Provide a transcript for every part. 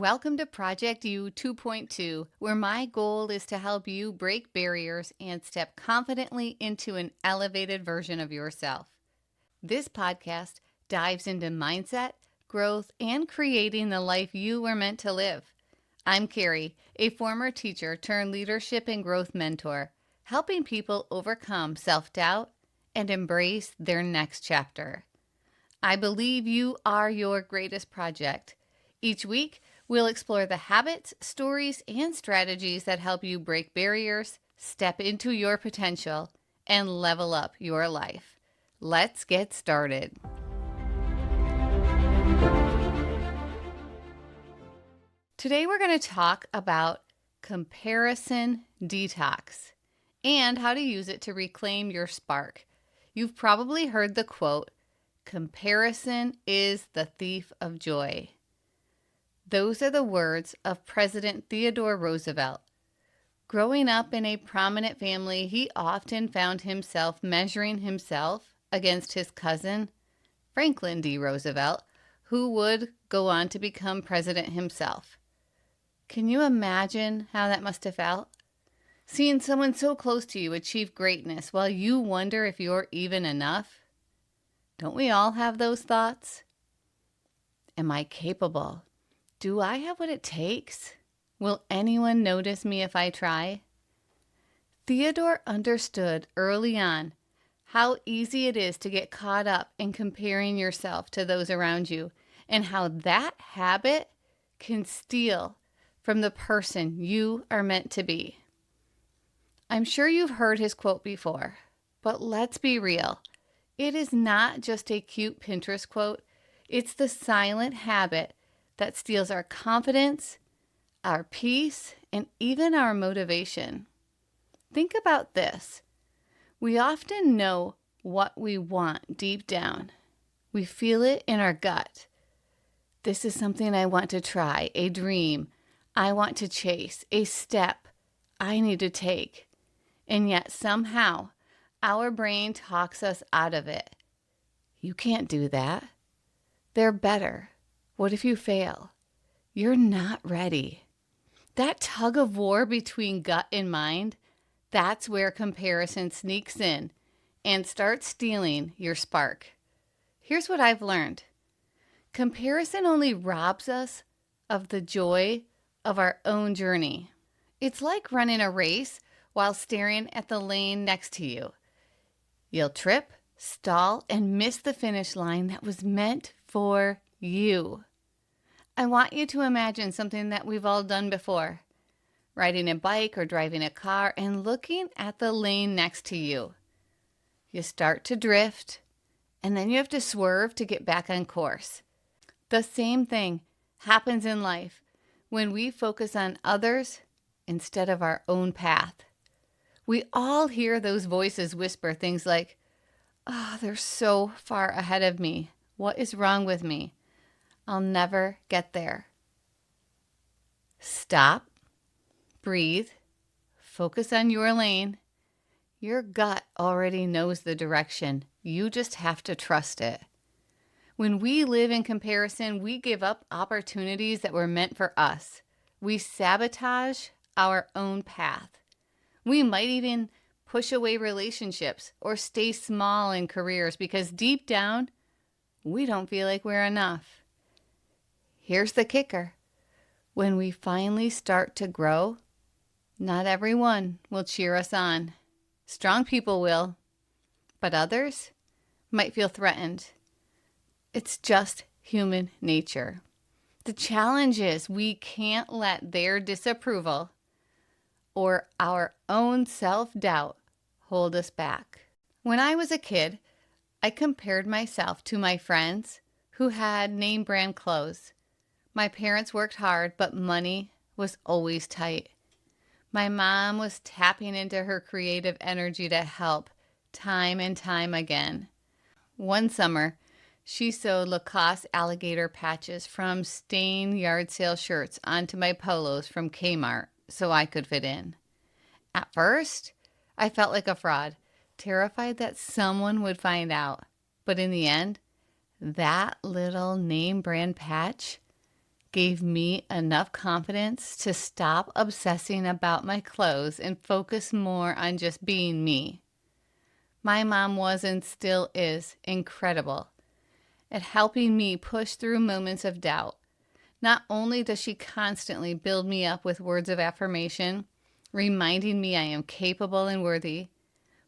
Welcome to Project U 2.2, where my goal is to help you break barriers and step confidently into an elevated version of yourself. This podcast dives into mindset, growth, and creating the life you were meant to live. I'm Carrie, a former teacher turned leadership and growth mentor, helping people overcome self-doubt and embrace their next chapter. I believe you are your greatest project. Each week, we'll explore the habits, stories, and strategies that help you break barriers, step into your potential, and level up your life. Let's get started. Today, we're going to talk about comparison detox and how to use it to reclaim your spark. You've probably heard the quote, "Comparison is the thief of joy." Those are the words of President Theodore Roosevelt. Growing up in a prominent family, he often found himself measuring himself against his cousin, Franklin D. Roosevelt, who would go on to become president himself. Can you imagine how that must have felt? Seeing someone so close to you achieve greatness while you wonder if you're even enough? Don't we all have those thoughts? Am I capable? Do I have what it takes? Will anyone notice me if I try? Theodore understood early on how easy it is to get caught up in comparing yourself to those around you, and how that habit can steal from the person you are meant to be. I'm sure you've heard his quote before, but let's be real. It is not just a cute Pinterest quote. It's the silent habit that steals our confidence, our peace, and even our motivation. Think about this. We often know what we want deep down. We feel it in our gut. This is something I want to try, a dream I want to chase, a step I need to take. And yet somehow our brain talks us out of it. You can't do that. They're better. What if you fail? You're not ready. That tug of war between gut and mind, that's where comparison sneaks in and starts stealing your spark. Here's what I've learned. Comparison only robs us of the joy of our own journey. It's like running a race while staring at the lane next to you. You'll trip, stall, and miss the finish line that was meant for you. I want you to imagine something that we've all done before. Riding a bike or driving a car and looking at the lane next to you. You start to drift, and then you have to swerve to get back on course. The same thing happens in life when we focus on others instead of our own path. We all hear those voices whisper things like, "Oh, they're so far ahead of me. What is wrong with me? I'll never get there." Stop, breathe, focus on your lane. Your gut already knows the direction. You just have to trust it. When we live in comparison, we give up opportunities that were meant for us. We sabotage our own path. We might even push away relationships or stay small in careers because deep down, we don't feel like we're enough. Here's the kicker. When we finally start to grow, not everyone will cheer us on. Strong people will, but others might feel threatened. It's just human nature. The challenge is we can't let their disapproval or our own self-doubt hold us back. When I was a kid, I compared myself to my friends who had name brand clothes. My parents worked hard, but money was always tight. My mom was tapping into her creative energy to help time and time again. One summer, she sewed Lacoste alligator patches from stained yard sale shirts onto my polos from Kmart so I could fit in. At first, I felt like a fraud, terrified that someone would find out. But in the end, that little name brand patch gave me enough confidence to stop obsessing about my clothes and focus more on just being me. My mom was and still is incredible at helping me push through moments of doubt. Not only does she constantly build me up with words of affirmation, reminding me I am capable and worthy,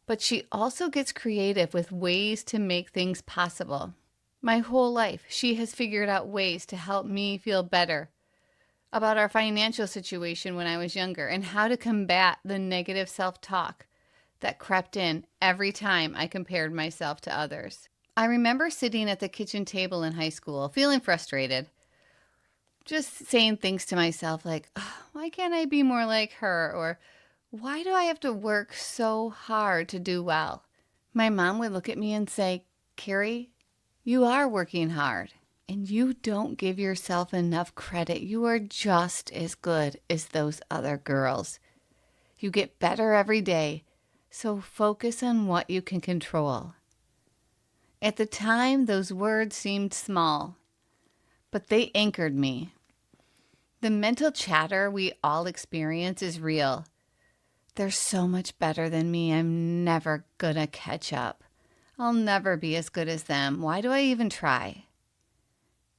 but she also gets creative with ways to make things possible. My whole life, she has figured out ways to help me feel better about our financial situation when I was younger and how to combat the negative self-talk that crept in every time I compared myself to others. I remember sitting at the kitchen table in high school, feeling frustrated, just saying things to myself like, oh, why can't I be more like her? Or why do I have to work so hard to do well? My mom would look at me and say, Carrie, you are working hard and you don't give yourself enough credit. You are just as good as those other girls. You get better every day, so focus on what you can control. At the time, those words seemed small, but they anchored me. The mental chatter we all experience is real. They're so much better than me. I'm never gonna catch up. I'll never be as good as them. Why do I even try?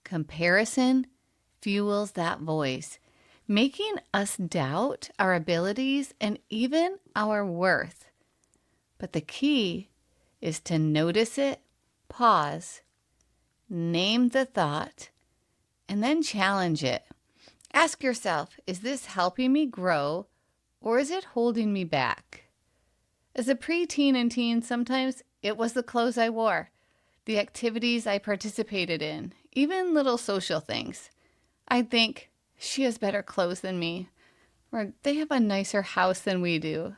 Comparison fuels that voice, making us doubt our abilities and even our worth. But the key is to notice it, pause, name the thought, and then challenge it. Ask yourself, is this helping me grow or is it holding me back? As a preteen and teen, sometimes it was the clothes I wore, the activities I participated in, even little social things. I'd think, she has better clothes than me, or they have a nicer house than we do.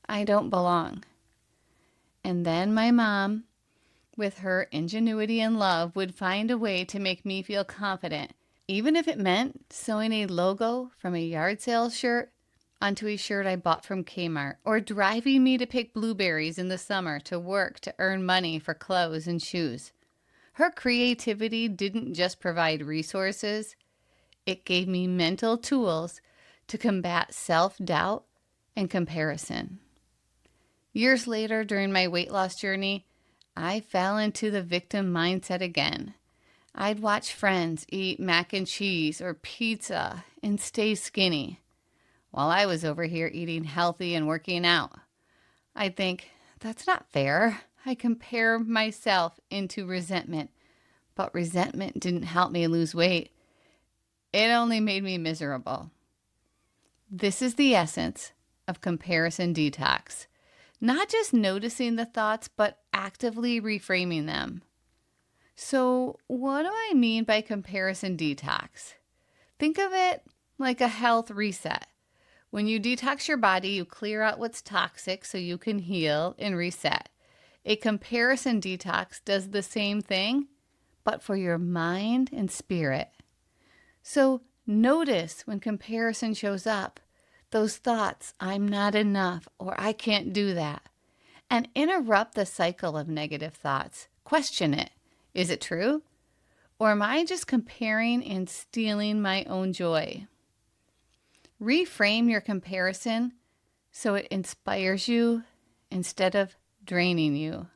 I don't belong. And then my mom, with her ingenuity and love, would find a way to make me feel confident, even if it meant sewing a logo from a yard sale shirt onto a shirt I bought from Kmart, or driving me to pick blueberries in the summer to work to earn money for clothes and shoes. Her creativity didn't just provide resources, it gave me mental tools to combat self-doubt and comparison. Years later, during my weight loss journey, I fell into the victim mindset again. I'd watch friends eat mac and cheese or pizza and stay skinny, while I was over here eating healthy and working out. I'd think, that's not fair. I compare myself into resentment, but resentment didn't help me lose weight. It only made me miserable. This is the essence of comparison detox. Not just noticing the thoughts, but actively reframing them. So what do I mean by comparison detox? Think of it like a health reset. When you detox your body, you clear out what's toxic so you can heal and reset. A comparison detox does the same thing, but for your mind and spirit. So notice when comparison shows up, those thoughts, I'm not enough or I can't do that, and interrupt the cycle of negative thoughts. Question it. Is it true? Or am I just comparing and stealing my own joy? Reframe your comparison so it inspires you instead of draining you.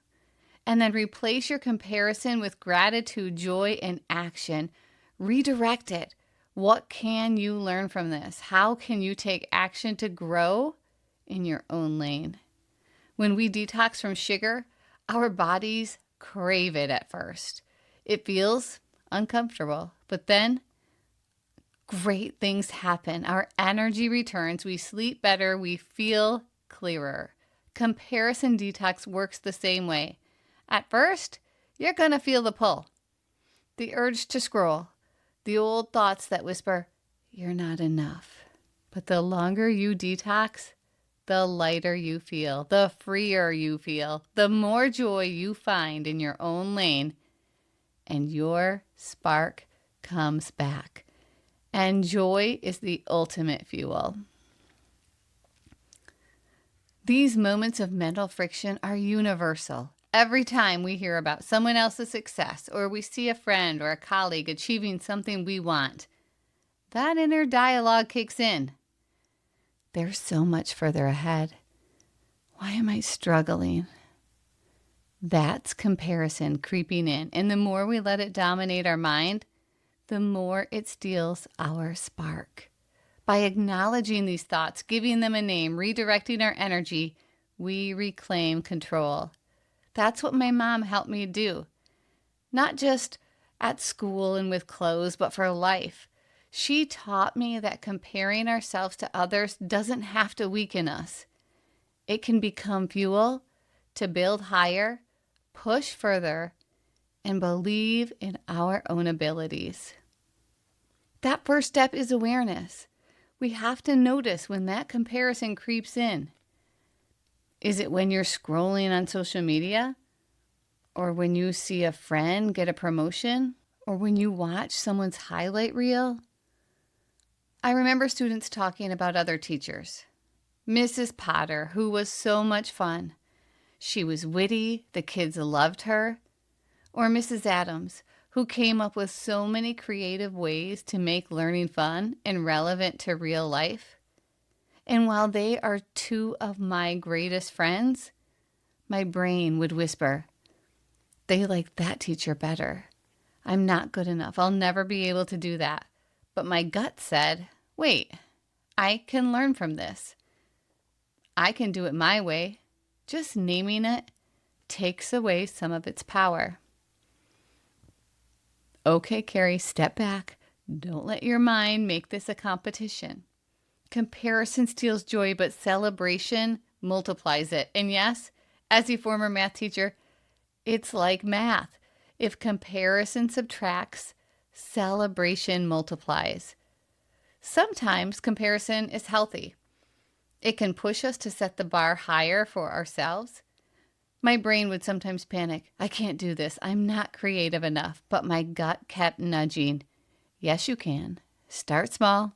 And then replace your comparison with gratitude, joy, and action. Redirect it. What can you learn from this? How can you take action to grow in your own lane? When we detox from sugar, our bodies crave it at first. It feels uncomfortable, but then great things happen. Our energy returns, we sleep better, we feel clearer. Comparison detox works the same way. At first, you're going to feel the pull, the urge to scroll, the old thoughts that whisper, you're not enough. But the longer you detox, the lighter you feel, the freer you feel, the more joy you find in your own lane, and your spark comes back. And joy is the ultimate fuel. These moments of mental friction are universal. Every time we hear about someone else's success, or we see a friend or a colleague achieving something we want, that inner dialogue kicks in. They're so much further ahead. Why am I struggling? That's comparison creeping in. And the more we let it dominate our mind, the more it steals our spark. By acknowledging these thoughts, giving them a name, redirecting our energy, we reclaim control. That's what my mom helped me do. Not just at school and with clothes, but for life. She taught me that comparing ourselves to others doesn't have to weaken us. It can become fuel to build higher, push further, and believe in our own abilities. That first step is awareness. We have to notice when that comparison creeps in. Is it when you're scrolling on social media? Or when you see a friend get a promotion? Or when you watch someone's highlight reel? I remember students talking about other teachers. Mrs. Potter, who was so much fun. She was witty, the kids loved her. Or Mrs. Adams, who came up with so many creative ways to make learning fun and relevant to real life. And while they are two of my greatest friends, my brain would whisper, they like that teacher better. I'm not good enough. I'll never be able to do that. But my gut said, wait, I can learn from this. I can do it my way. Just naming it takes away some of its power. Okay, Carrie, step back. Don't let your mind make this a competition. Comparison steals joy, but celebration multiplies it. And yes, as a former math teacher, it's like math. If comparison subtracts, celebration multiplies. Sometimes comparison is healthy. It can push us to set the bar higher for ourselves. My brain would sometimes panic. I can't do this. I'm not creative enough. But my gut kept nudging. Yes, you can. Start small.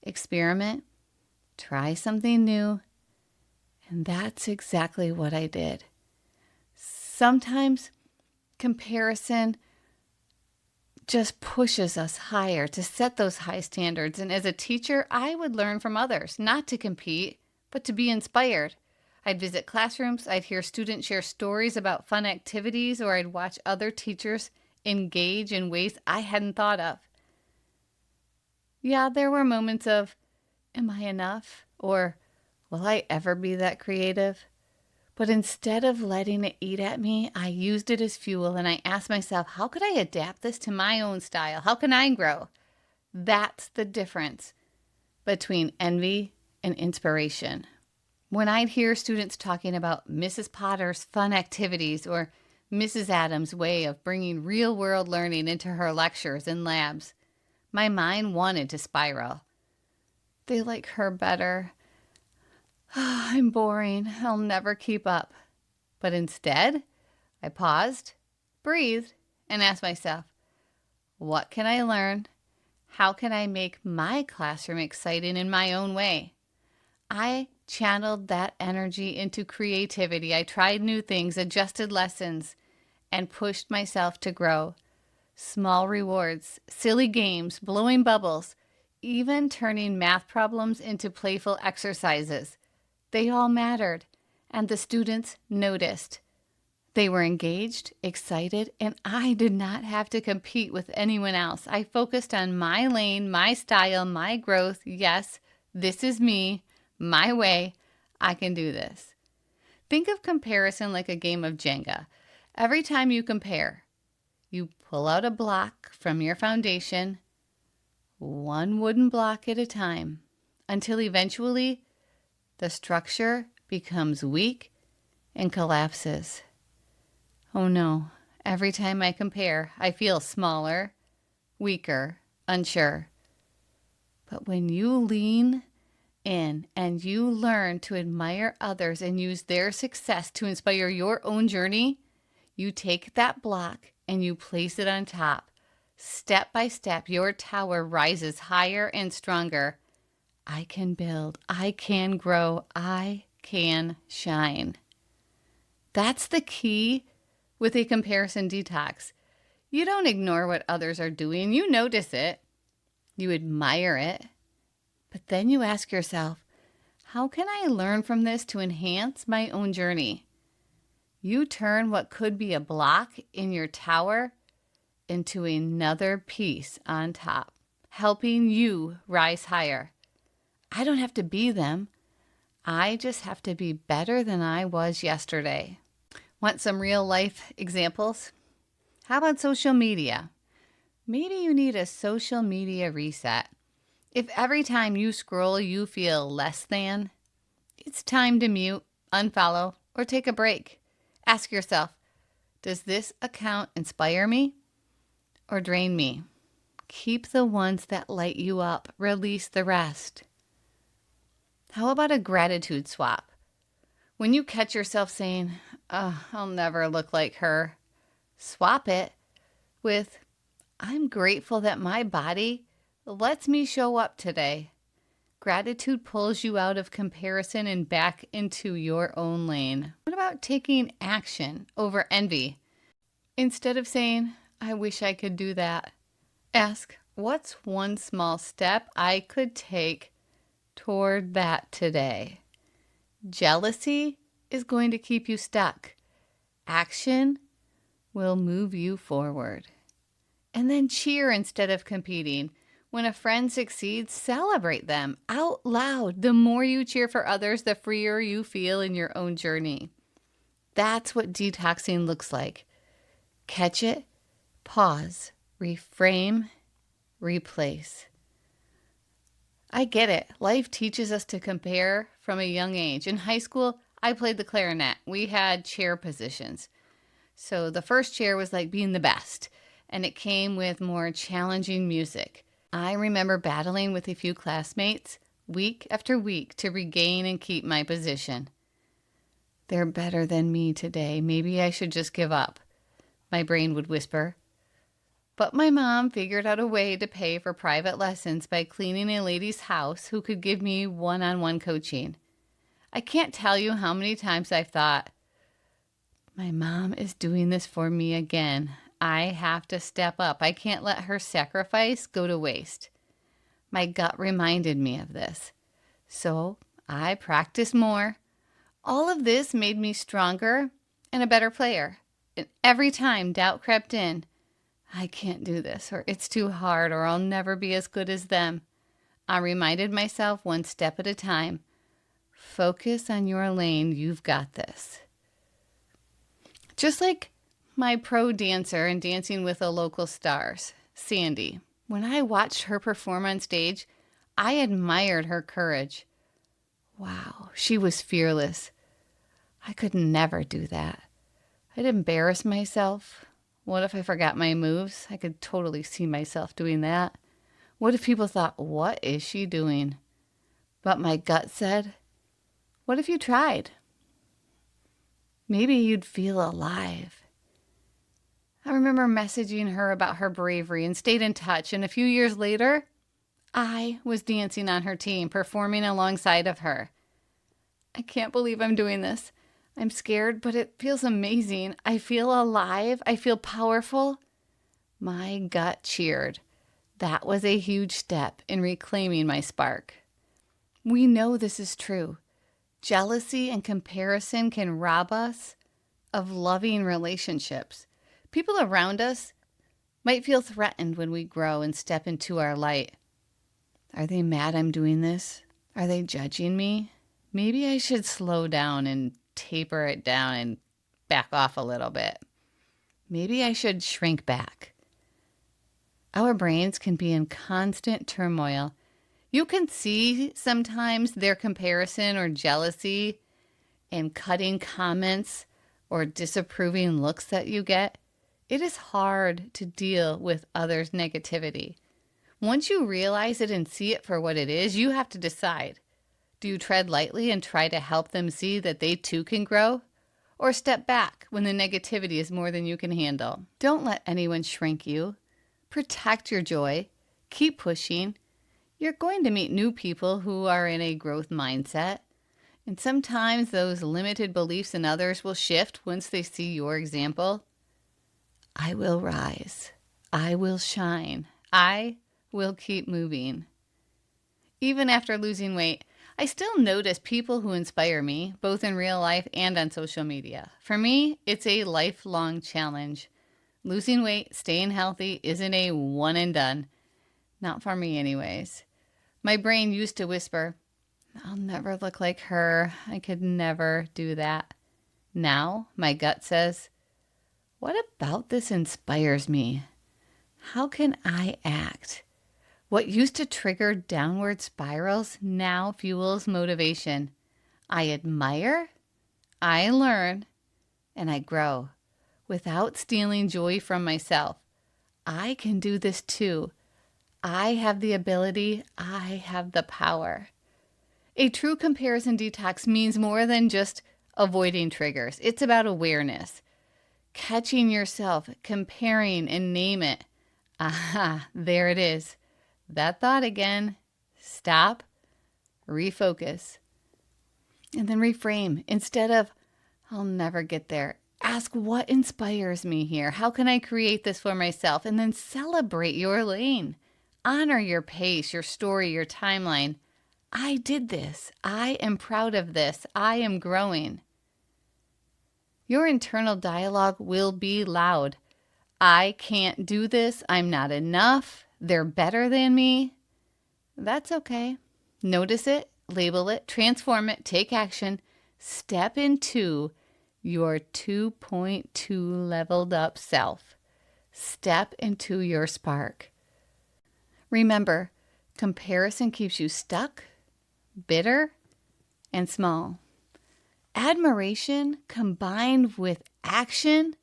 Experiment. Try something new. And that's exactly what I did. Sometimes comparison just pushes us higher to set those high standards. And as a teacher, I would learn from others, not to compete, but to be inspired. I'd visit classrooms, I'd hear students share stories about fun activities, or I'd watch other teachers engage in ways I hadn't thought of. Yeah, there were moments of, am I enough? Or, will I ever be that creative? But instead of letting it eat at me, I used it as fuel and I asked myself, how could I adapt this to my own style? How can I grow? That's the difference between envy and inspiration. When I'd hear students talking about Mrs. Potter's fun activities or Mrs. Adams' way of bringing real-world learning into her lectures and labs, my mind wanted to spiral. They like her better. I'm boring. I'll never keep up. But instead, I paused, breathed, and asked myself, what can I learn? How can I make my classroom exciting in my own way? I channeled that energy into creativity. I tried new things, adjusted lessons, and pushed myself to grow. Small rewards, silly games, blowing bubbles, even turning math problems into playful exercises. They all mattered, and the students noticed. They were engaged, excited, and I did not have to compete with anyone else. I focused on my lane, my style, my growth. Yes, this is me, my way. I can do this. Think of comparison like a game of Jenga. Every time you compare, you pull out a block from your foundation, one wooden block at a time, until eventually the structure becomes weak and collapses. Oh no, every time I compare, I feel smaller, weaker, unsure. But when you lean in and you learn to admire others and use their success to inspire your own journey, you take that block and you place it on top. Step by step, your tower rises higher and stronger. I can build, I can grow, I can shine. That's the key with a comparison detox. You don't ignore what others are doing, you notice it. You admire it, but then you ask yourself, how can I learn from this to enhance my own journey? You turn what could be a block in your tower into another piece on top, helping you rise higher. I don't have to be them. I just have to be better than I was yesterday. Want some real life examples? How about social media? Maybe you need a social media reset. If every time you scroll you feel less than, it's time to mute, unfollow, or take a break. Ask yourself, does this account inspire me or drain me? Keep the ones that light you up. Release the rest. How about a gratitude swap? When you catch yourself saying, oh, I'll never look like her, swap it with, I'm grateful that my body lets me show up today. Gratitude pulls you out of comparison and back into your own lane. What about taking action over envy? Instead of saying, I wish I could do that, ask, what's one small step I could take toward that today? Jealousy is going to keep you stuck. Action will move you forward. And then cheer instead of competing. When a friend succeeds, celebrate them out loud. The more you cheer for others, the freer you feel in your own journey. That's what detoxing looks like. Catch it, pause, reframe, replace. I get it. Life teaches us to compare from a young age. In high school, I played the clarinet. We had chair positions. So the first chair was like being the best, and it came with more challenging music. I remember battling with a few classmates week after week to regain and keep my position. They're better than me today. Maybe I should just give up, my brain would whisper. But my mom figured out a way to pay for private lessons by cleaning a lady's house who could give me one-on-one coaching. I can't tell you how many times I've thought, my mom is doing this for me again. I have to step up. I can't let her sacrifice go to waste. My gut reminded me of this. So I practiced more. All of this made me stronger and a better player. And every time doubt crept in, I can't do this, or it's too hard, or I'll never be as good as them, I reminded myself one step at a time, focus on your lane, you've got this. Just like my pro dancer in Dancing with the Local Stars, Sandy. When I watched her perform on stage, I admired her courage. Wow, she was fearless. I could never do that. I'd embarrass myself. What if I forgot my moves? I could totally see myself doing that. What if people thought, what is she doing? But my gut said, what if you tried? Maybe you'd feel alive. I remember messaging her about her bravery and stayed in touch. And a few years later, I was dancing on her team, performing alongside of her. I can't believe I'm doing this. I'm scared, but it feels amazing. I feel alive. I feel powerful. My gut cheered. That was a huge step in reclaiming my spark. We know this is true. Jealousy and comparison can rob us of loving relationships. People around us might feel threatened when we grow and step into our light. Are they mad I'm doing this? Are they judging me? Maybe I should slow down and taper it down and back off a little bit. Maybe I should shrink back. Our brains can be in constant turmoil. You can see sometimes their comparison or jealousy in cutting comments or disapproving looks that you get. It is hard to deal with others' negativity. Once you realize it and see it for what it is, you have to decide. Do you tread lightly and try to help them see that they too can grow? Or step back when the negativity is more than you can handle? Don't let anyone shrink you. Protect your joy. Keep pushing. You're going to meet new people who are in a growth mindset. And sometimes those limited beliefs in others will shift once they see your example. I will rise. I will shine. I will keep moving. Even after losing weight, I still notice people who inspire me, both in real life and on social media. For me, it's a lifelong challenge. Losing weight, staying healthy isn't a one and done. Not for me anyways. My brain used to whisper, I'll never look like her. I could never do that. Now, my gut says, what about this inspires me? How can I act? What used to trigger downward spirals now fuels motivation. I admire, I learn, and I grow without stealing joy from myself. I can do this too. I have the ability. I have the power. A true comparison detox means more than just avoiding triggers. It's about awareness, catching yourself, comparing, and name it. Aha, there it is. That thought again. Stop, refocus, and then reframe. Instead of, I'll never get there, ask what inspires me here? How can I create this for myself? And then celebrate your lane. Honor your pace, your story, your timeline. I did this. I am proud of this. I am growing. Your internal dialogue will be loud. I can't do this. I'm not enough. They're better than me. That's okay. Notice it, label it, transform it, take action. Step into your 2.2 leveled up self. Step into your spark. Remember, comparison keeps you stuck, bitter, and small. Admiration combined with action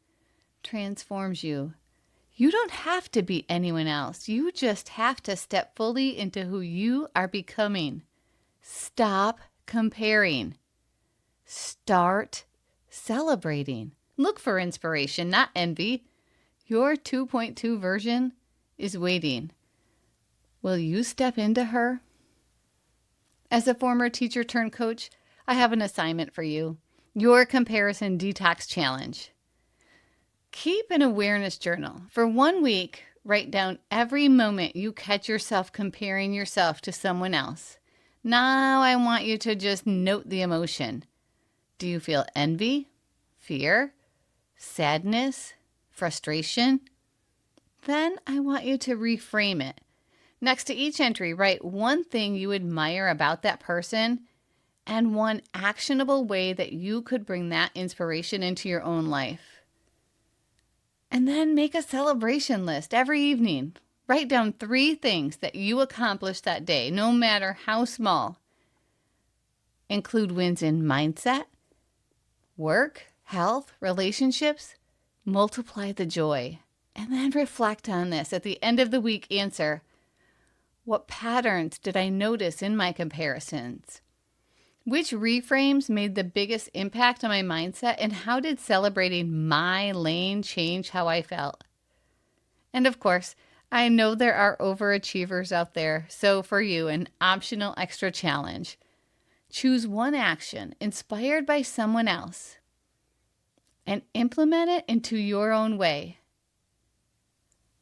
transforms you. You don't have to be anyone else. You just have to step fully into who you are becoming. Stop comparing. Start celebrating. Look for inspiration, not envy. Your 2.2 version is waiting. Will you step into her? As a former teacher turned coach, I have an assignment for you. Your comparison detox challenge. Keep an awareness journal. For 1 week, write down every moment you catch yourself comparing yourself to someone else. Now I want you to just note the emotion. Do you feel envy, fear, sadness, frustration? Then I want you to reframe it. Next to each entry, write one thing you admire about that person and one actionable way that you could bring that inspiration into your own life. And then make a celebration list every evening. Write down 3 things that you accomplished that day, no matter how small. Include wins in mindset, work, health, relationships. Multiply the joy. And then reflect on this. At the end of the week, answer, what patterns did I notice in my comparisons? Which reframes made the biggest impact on my mindset, and how did celebrating my lane change how I felt? And of course, I know there are overachievers out there, so for you, an optional extra challenge. Choose one action inspired by someone else and implement it into your own way.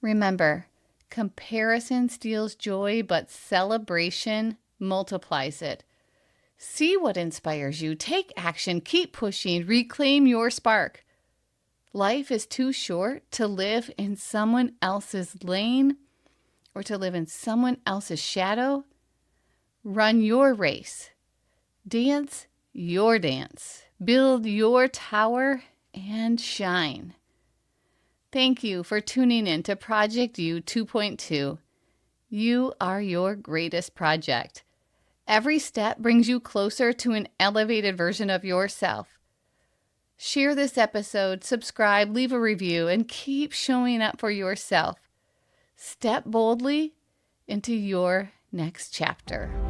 Remember, comparison steals joy, but celebration multiplies it. See what inspires you. Take action. Keep pushing. Reclaim your spark. Life is too short to live in someone else's lane or to live in someone else's shadow. Run your race. Dance your dance. Build your tower and shine. Thank you for tuning in to Project You 2.2. You are your greatest project. Every step brings you closer to an elevated version of yourself. Share this episode, subscribe, leave a review, and keep showing up for yourself. Step boldly into your next chapter.